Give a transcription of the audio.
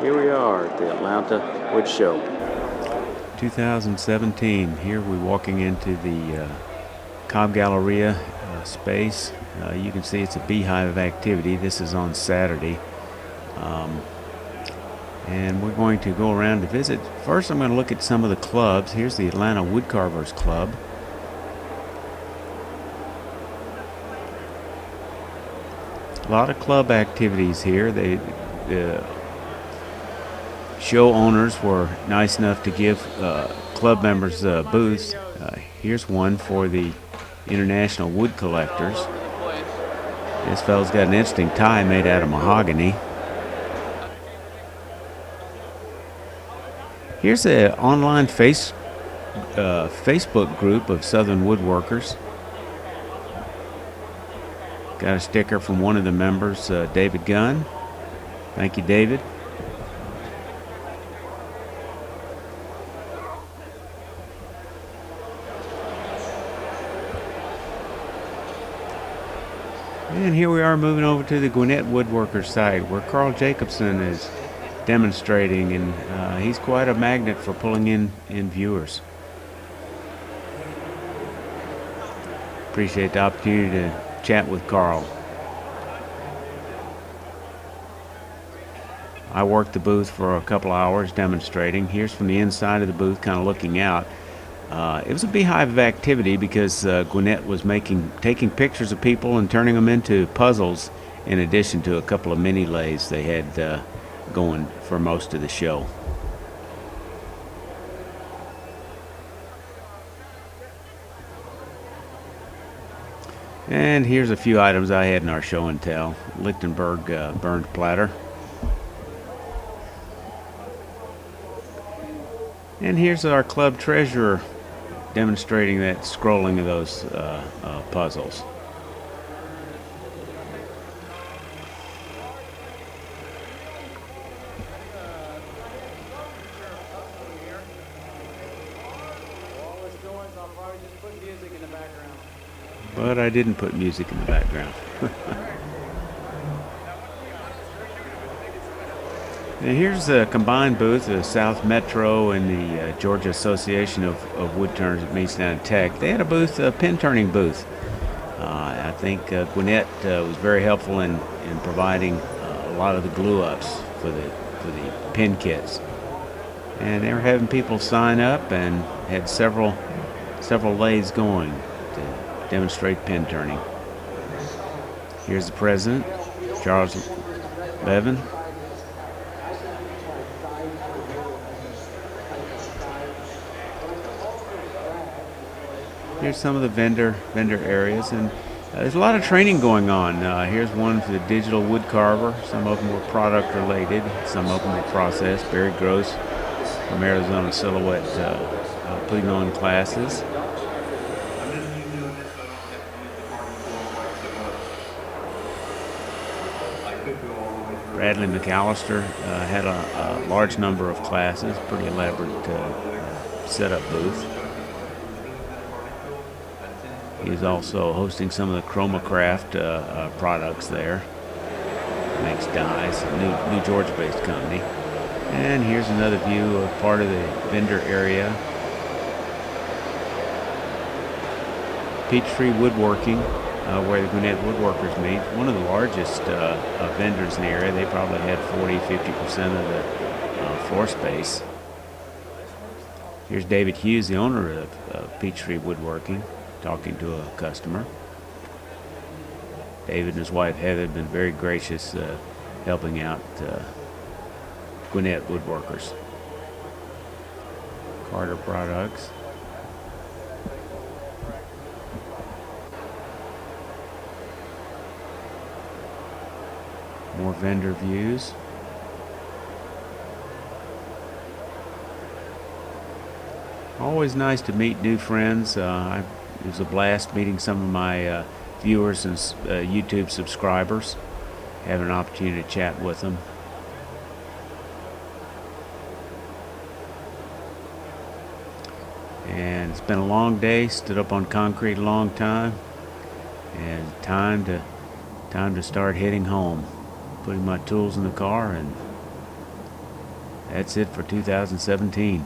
Here we are at the Atlanta Wood Show. 2017. Here we're walking into the Cobb Galleria space. You can see it's a beehive of activity. This is on Saturday. And we're going to go around to visit. First, I'm going to look at some of the clubs. Here's the Atlanta Woodcarvers Club. A lot of club activities here. The show owners were nice enough to give club members booths. Here's one for the International Wood Collectors. This fellow's got an interesting tie made out of mahogany. Here's an online Facebook group of Southern woodworkers. Got a sticker from one of the members, David Gunn. Thank you, David. And here we are moving over to the Lynette Woodworker site where Carl Jacobson is demonstrating, and he's quite a magnet for pulling in viewers. Appreciate the opportunity to chat with Carl. I worked the booth for a couple hours demonstrating. Here's from the inside of the booth, kind of looking out. It was a beehive of activity because Gwinnett was taking pictures of people and turning them into puzzles, in addition to a couple of mini lathes they had going for most of the show. And here's a few items I had in our show and tell. Lichtenberg burned platter. And here's our club treasurer demonstrating that scrolling of those puzzles. But I didn't put music in the background. And here's a combined booth, the South Metro and the Georgia Association of Woodturners that meets down at Tech. They had a booth, a pin turning booth. I think Gwinnett was very helpful in providing a lot of the glue ups for the pin kits. And they were having people sign up and had several lathes going to demonstrate pin turning. Here's the president, Charles Levin. Here's some of the vendor areas, and there's a lot of training going on. Here's one for the digital wood carver. Some of them were product related, some of them were process. Barry Gross from Arizona Silhouette putting on classes. Bradley McAllister had a large number of classes, pretty elaborate setup booth. He's also hosting some of the chromacraft products there. Makes dies, a new Georgia-based company. And here's another view of part of the vendor area. Peachtree Woodworking, where the Gwinnett Woodworkers meet. One of the largest vendors in the area. They probably had 40-50% of the floor space. Here's David Hughes, the owner of Peachtree Woodworking, talking to a customer. David and his wife Heather have been very gracious helping out Gwinnett Woodworkers. Carter Products. More vendor views. Always nice to meet new friends. It was a blast meeting some of my viewers and YouTube subscribers. Having an opportunity to chat with them. And it's been a long day. Stood up on concrete a long time, and time to start heading home. Putting my tools in the car and that's it for 2017.